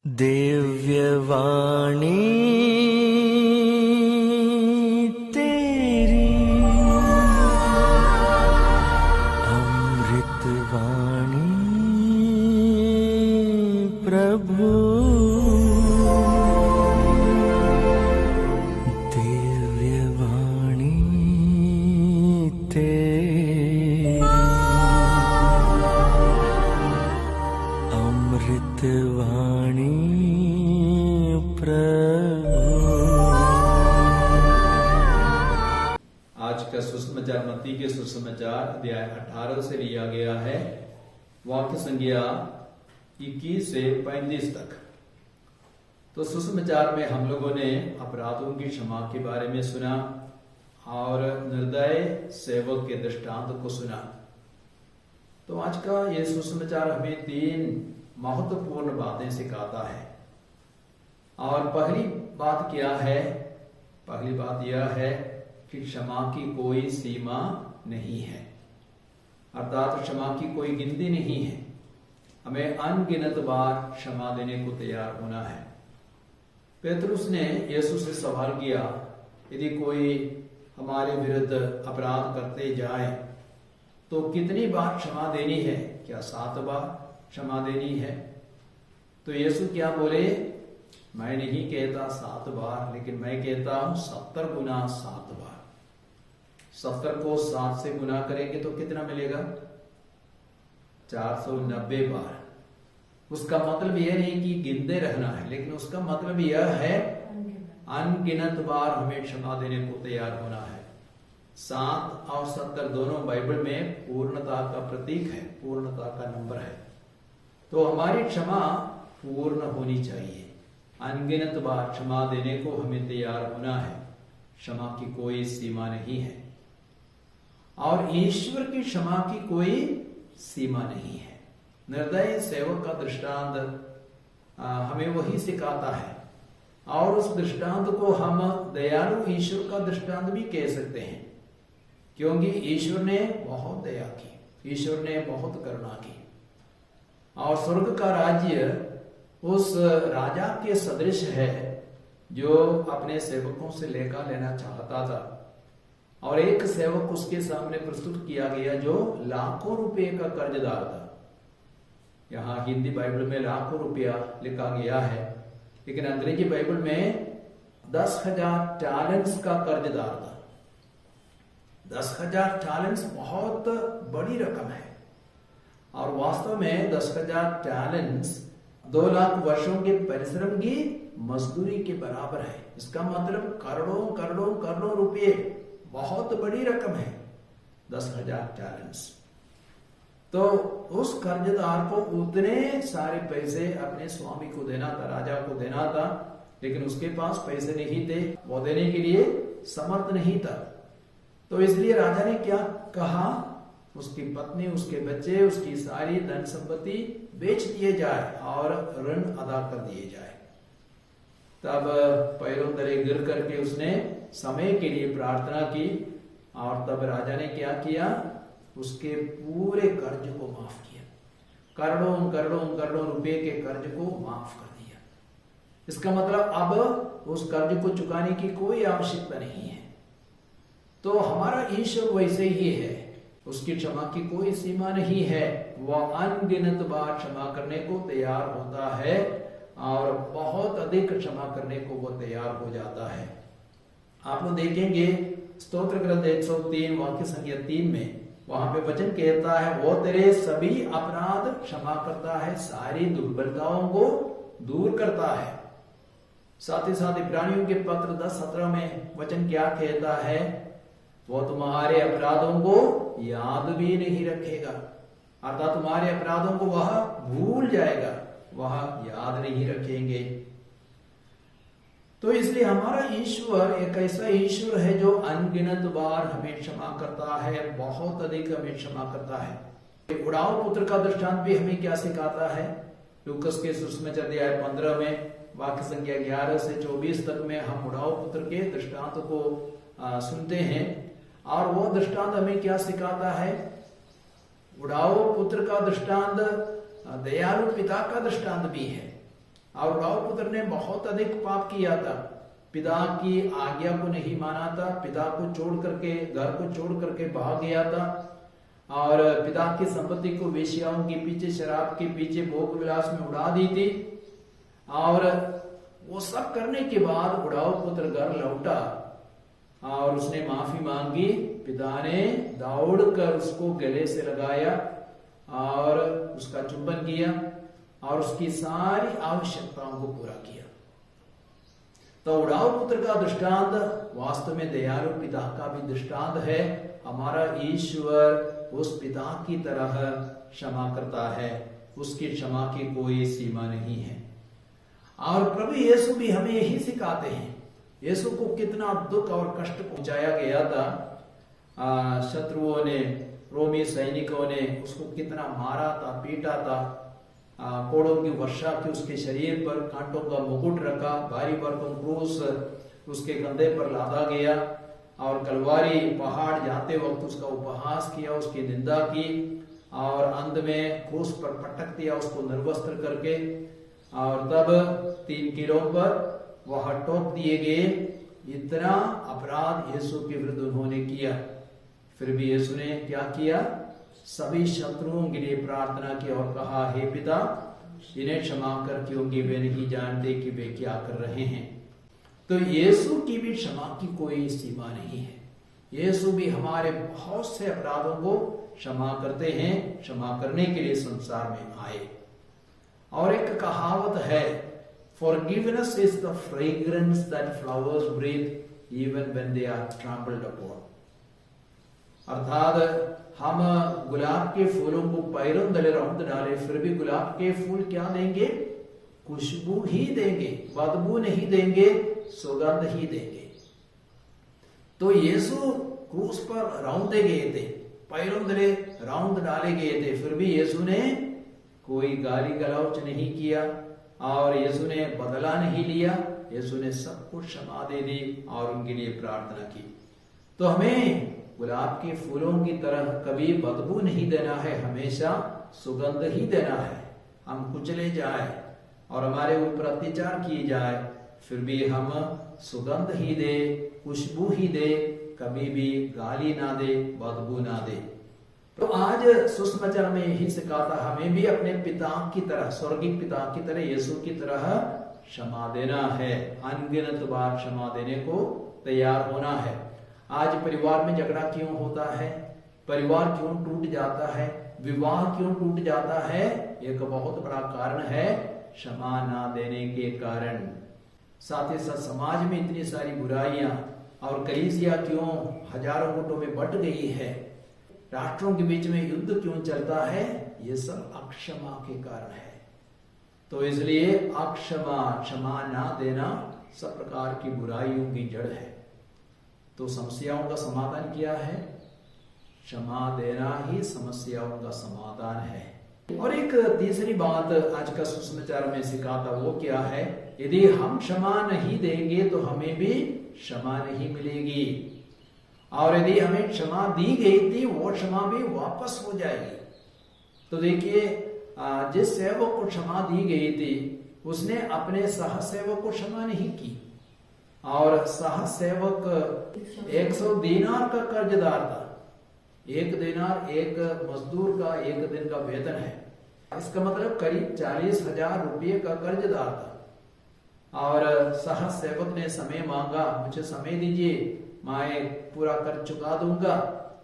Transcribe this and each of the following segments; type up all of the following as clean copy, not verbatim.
दिव्यवाणी तेरी अमृतवाणी प्रभु। दिव्यवाणी तेरी अमृतवाणी आज का सुसमाचार मत्ती के सुसमाचार अध्याय 18 से लिया गया है, वाक्य संख्या 21 से 35 तक। तो सुसमाचार में हम लोगों ने अपराधों की क्षमा के बारे में सुना और निर्दय सेवक के दृष्टांत को सुना। तो आज का ये सुसमाचार हमें 3 महत्वपूर्ण बातें सिखाता है। और पहली बात क्या है? पहली बात यह है कि क्षमा की कोई सीमा नहीं है, अर्थात क्षमा की कोई गिनती नहीं है। हमें अनगिनत बार क्षमा देने को तैयार होना है। पेतरुस ने यीशु से सवाल किया, यदि कोई हमारे विरुद्ध अपराध करते जाए तो कितनी बार क्षमा देनी है? क्या 7 बार क्षमा देनी है? तो यीशु क्या बोले? मैं नहीं कहता 7 बार, लेकिन मैं कहता हूं 70 गुना 7 बार। 70 को 7 से गुना करेंगे तो कितना मिलेगा? 490 बार। उसका मतलब यह नहीं कि गिनते रहना है, लेकिन उसका मतलब यह है अनगिनत बार हमें क्षमा देने को तैयार होना है। 7 और 70 दोनों बाइबल में पूर्णता का प्रतीक है, पूर्णता का नंबर है। तो हमारी क्षमा पूर्ण होनी चाहिए। अनगिनत बार क्षमा देने को हमें तैयार होना है। क्षमा की कोई सीमा नहीं है और ईश्वर की क्षमा की कोई सीमा नहीं है। निर्दय सेवक का दृष्टांत हमें वही सिखाता है, और उस दृष्टांत को हम दयालु ईश्वर का दृष्टांत भी कह सकते हैं, क्योंकि ईश्वर ने बहुत दया की, ईश्वर ने बहुत करुणा की। और स्वर्ग का राज्य उस राजा के सदृश है जो अपने सेवकों से लेखा लेना चाहता था। और एक सेवक उसके सामने प्रस्तुत किया गया जो लाखों रुपए का कर्जदार था। यहां हिंदी बाइबल में लाखों रुपया लिखा गया है, लेकिन अंग्रेजी बाइबल में 10,000 टैलेंट्स का कर्जदार था। 10,000 टैलेंट्स बहुत बड़ी रकम है, और वास्तव में 10,000 टैलेंट्स 2 लाख वर्षों के परिश्रम की मजदूरी के बराबर है। इसका मतलब करोड़ों करोड़ों करोड़ों रुपए, बहुत बड़ी रकम है 10,000 टैलेंट्स। तो उस कर्जदार को उतने सारे पैसे अपने स्वामी को देना था, राजा को देना था, लेकिन उसके पास पैसे नहीं थे, वो देने के लिए समर्थ नहीं था। तो इसलिए राजा ने क्या कहा? उसकी पत्नी, उसके बच्चे, उसकी सारी धन संपत्ति बेच दिए जाए और ऋण अदा कर दिए जाए। तब पैरों तले गिर करके उसने समय के लिए प्रार्थना की, और तब राजा ने क्या किया? उसके पूरे कर्ज को माफ किया। करोड़ों करोड़ों करोड़ों रुपए के कर्ज को माफ कर दिया। इसका मतलब अब उस कर्ज को चुकाने की कोई आवश्यकता नहीं है। तो हमारा ईश्वर वैसे ही है, उसकी क्षमा की कोई सीमा नहीं है। वह अनगिनत बार क्षमा करने को तैयार होता है, और बहुत अधिक क्षमा करने को वो तैयार हो जाता है। आप लोग देखेंगे स्तोत्र ग्रंथ 103 वाक्य संख्या 3 में, वहां पे वचन कहता है, वो तेरे सभी अपराध क्षमा करता है, सारी दुर्बलताओं को दूर करता है। साथ ही साथ इब्रानियों के पत्र 10:17 में वचन क्या कहता है? वो तुम्हारे अपराधों को याद भी नहीं रखेगा, अर्थात तुम्हारे अपराधों को वह भूल जाएगा, वह याद नहीं रखेंगे। तो इसलिए हमारा ईश्वर एक ऐसा ईश्वर है जो अनगिनत बार हमें क्षमा करता है, बहुत अधिक हमें क्षमा करता है। उड़ाऊ पुत्र का दृष्टांत भी हमें क्या सिखाता है? लूकस के सुसमाचार अध्याय 15 में वाक्य संख्या 11 से 24 तक में हम उड़ाऊ पुत्र के दृष्टांत को सुनते हैं, और वो दृष्टांत हमें क्या सिखाता है? उड़ाऊ पुत्र का दृष्टांत दयालु पिता का दृष्टांत भी है। और उड़ाऊ पुत्र ने बहुत अधिक पाप किया था, पिता की आज्ञा को नहीं माना था, पिता को छोड़ करके, घर को छोड़ करके भाग गया था और पिता की संपत्ति को वेश्याओं के पीछे, शराब के पीछे, भोग विलास में उड़ा दी थी। और वो सब करने के बाद उड़ाऊ पुत्र घर लौटा और उसने माफी मांगी। पिता ने दौड़कर उसको गले से लगाया और उसका चुंबन किया और उसकी सारी आवश्यकताओं को पूरा किया। तो उड़ाऊ पुत्र का दृष्टांत वास्तव में दयालु पिता का भी दृष्टांत है। हमारा ईश्वर उस पिता की तरह क्षमा करता है, उसकी क्षमा की कोई सीमा नहीं है। और प्रभु यीशु भी हमें यही सिखाते हैं। यीशु को कितना दुख और कष्ट पहुंचाया गया था, शत्रुओं ने, रोमी सैनिकों ने उसको कितना मारा था, पीटा था, कोड़ों की वर्षा की उसके शरीर पर, कांटों का मुकुट रखा, भारी भरकम क्रूस उसके कंधे पर लादा गया और कलवारी पहाड़ जाते वक्त उसका उपहास किया, उसकी निंदा की और अंत में क्रूस पर पटक दिया उसको निर्वस्त्र करके। और तब 3 किलो पर वह टोक दिए गए। इतना अपराध यीशु के विरुद्ध उन्होंने किया, फिर भी यीशु ने क्या किया? सभी शत्रुओं के लिए प्रार्थना की और कहा, हे पिता, इन्हें क्षमा कर, क्योंकि वे नहीं जानते कि वे क्या कर रहे हैं। तो यीशु की भी क्षमा की कोई सीमा नहीं है। यीशु भी हमारे बहुत से अपराधों को क्षमा करते हैं, क्षमा करने के लिए संसार में आए। और एक कहावत है, forgiveness is the fragrance that flowers breathe even when they are trampled upon। अर्थात हम गुलाब के फूलों को पैरों तले रौंद डाले, फिर भी गुलाब के फूल क्या देंगे? खुशबू ही देंगे, बदबू नहीं देंगे, सुगंध ही देंगे। तो यीशु क्रूस पर रौंदे गए थे, पैरों तले रौंद डाले गए थे, फिर भी यीशु ने कोई गाली गलौच नहीं किया और यीशु ने बदला नहीं लिया। यीशु ने सबको क्षमा दे दी और उनके लिए प्रार्थना की। तो हमें गुलाब के फूलों की तरह कभी बदबू नहीं देना है, हमेशा सुगंध ही देना है। हम कुचले जाए और हमारे ऊपर अत्याचार किए जाए, फिर भी हम सुगंध ही दे, खुशबू ही दे, कभी भी गाली ना दे, बदबू ना दे। तो आज सुसमाचार में यही सिखाता, हमें भी अपने पिता की तरह, स्वर्गीय पिता की तरह, यीशु की तरह क्षमा देना है। अनगिनत बार क्षमा देने को तैयार होना है। आज परिवार में झगड़ा क्यों होता है? परिवार क्यों टूट जाता है? विवाह क्यों टूट जाता है? एक बहुत बड़ा कारण है क्षमा ना देने के कारण। साथ ही साथ समाज में इतनी सारी बुराइयां और कलीसिया क्यों हजारों गुटों में बट गई है, राष्ट्रों के बीच में युद्ध क्यों चलता है? ये सब अक्षमा के कारण है। तो इसलिए अक्षमा, क्षमा ना देना सब प्रकार की बुराइयों की जड़ है। तो समस्याओं का समाधान क्या है? क्षमा देना ही समस्याओं का समाधान है। और एक तीसरी बात आज का सुसमाचार में सिखाता, वो क्या है? यदि हम क्षमा नहीं देंगे तो हमें भी क्षमा नहीं मिलेगी, और यदि हमें क्षमा दी गई थी वो क्षमा भी वापस हो जाएगी। तो देखिए, जिस सेवक को क्षमा दी गई थी उसने अपने सह सेवक को क्षमा नहीं की, और सह सेवक 100 दीनार का कर्जदार था। 1 दीनार एक मजदूर का 1 दिन का वेतन है। इसका मतलब करीब 40,000 रुपये का कर्जदार था। और सह सेवक ने समय मांगा, मुझे समय दीजिए, मैं पूरा कर चुका दूंगा।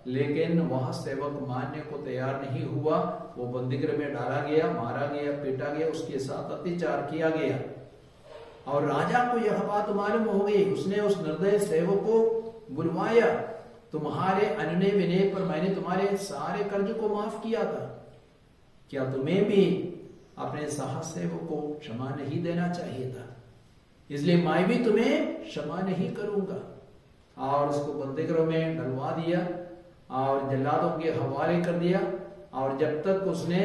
लेकिन वह सेवक मानने को तैयार नहीं हुआ। वो बंदीगृह में डाला गया, मारा गया, पीटा गया, उसके साथ अत्याचार किया गया। और राजा को यह बात मालूम हो गई। उसने उस निर्दय सेवक को बुलवाया, तुम्हारे अन्य विनय पर मैंने तुम्हारे सारे कर्ज को माफ किया था, क्या तुम्हें भी अपने सह सेवक को क्षमा नहीं देना चाहिए था? इसलिए मैं भी तुम्हें क्षमा नहीं करूंगा। और उसको बंदीगृह में डलवा दिया और जल्लादों के हवाले कर दिया। और जब तक उसने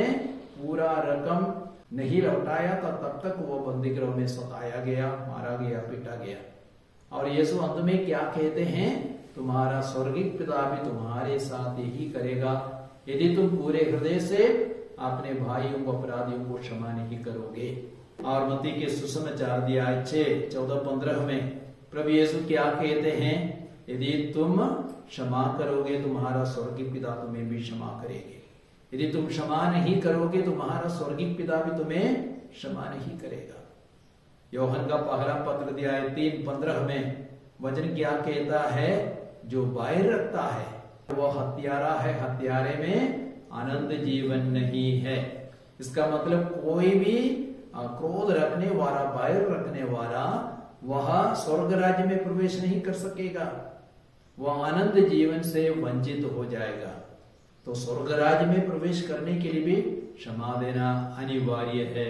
पूरा रकम नहीं लौटाया था तब तक वो बंदीगृह में सताया गया, मारा गया, पीटा गया। और यीशु अंत में क्या कहते हैं? तुम्हारा स्वर्गीय पिता भी तुम्हारे साथ यही करेगा यदि तुम पूरे हृदय से अपने भाइयों को, अपराधियों को क्षमा नहीं करोगे। और मत्ती के सुसमाचार दिया 6:14-15 में प्रभु यीशु क्या कहते हैं? यदि तुम क्षमा करोगे तुम्हारा स्वर्गीय पिता तुम्हें भी क्षमा करेंगे, यदि तुम क्षमा नहीं करोगे तुम्हारा स्वर्गीय पिता भी तुम्हें क्षमा नहीं करेगा। यूहन्ना का पहला पत्र दिया 3:15 में वचन क्या कहता है? जो बैर रखता है वह हत्यारा है, हत्यारे में आनंद जीवन नहीं है। इसका मतलब कोई भी क्रोध रखने वाला, बैर रखने वाला, वह स्वर्ग राज्य में प्रवेश नहीं कर सकेगा, वह आनंद जीवन से वंचित हो जाएगा। तो स्वर्ग राज्य में प्रवेश करने के लिए भी क्षमा देना अनिवार्य है।